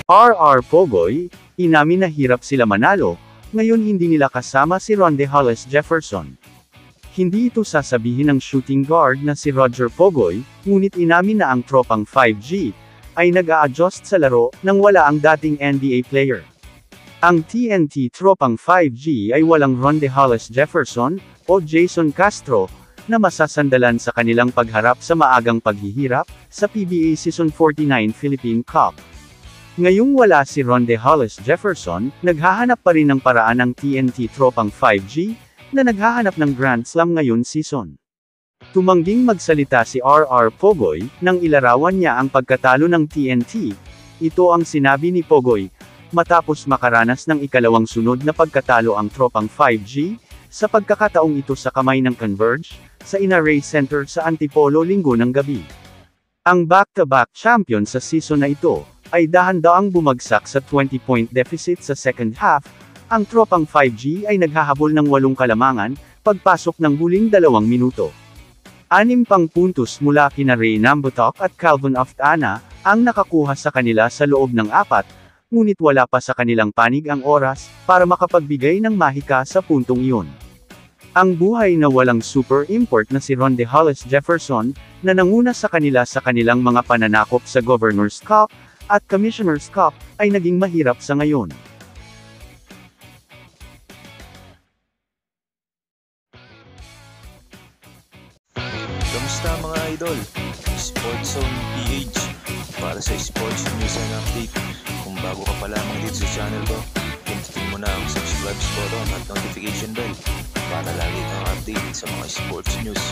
RR Pogoy, inamin na hirap sila manalo, ngayon hindi nila kasama si Ronde Hollis Jefferson. Hindi ito sasabihin ng shooting guard na si Roger Pogoy, ngunit inamin na ang tropang 5G, ay nag-a-adjust sa laro, nang wala ang dating NBA player. Ang TNT tropang 5G ay walang Ronde Hollis Jefferson, o Jason Castro, na masasandalan sa kanilang pagharap sa maagang paghihirap, sa PBA Season 49 Philippine Cup. Ngayong wala si Ronde Hollis Jefferson, naghahanap pa rin ng paraan ang TNT tropang 5G, na naghahanap ng Grand Slam ngayon season. Tumangging magsalita si RR Pogoy, nang ilarawan niya ang pagkatalo ng TNT. Ito ang sinabi ni Pogoy, matapos makaranas ng ikalawang sunod na pagkatalo ang tropang 5G, sa pagkakataong ito sa kamay ng Converge, sa Inaray Center sa Antipolo Linggo ng gabi. Ang back-to-back champion sa season na ito, ay dahan-daang bumagsak sa 20-point deficit sa second half. Ang tropang 5G ay naghahabol ng 8 kalamangan, pagpasok ng huling 2 minuto. 6 pang puntos mula kina Ray Nambutok at Calvin Oftana, ang nakakuha sa kanila sa loob ng 4, ngunit wala pa sa kanilang panig ang oras, para makapagbigay ng mahika sa puntong iyon. Ang buhay na walang super import na si Ronde Hollis Jefferson, na nanguna sa kanilang mga pananakop sa Governor's Cup, at Commissioner's Cup, ay naging mahirap sa ngayon. Kamusta mga idol? Sports Zone PH para sa sports news and update. Kung bago ka pa lamang dito sa channel ko, pindutin mo na ang subscribe button at notification bell para lagi kang update sa mga sports news.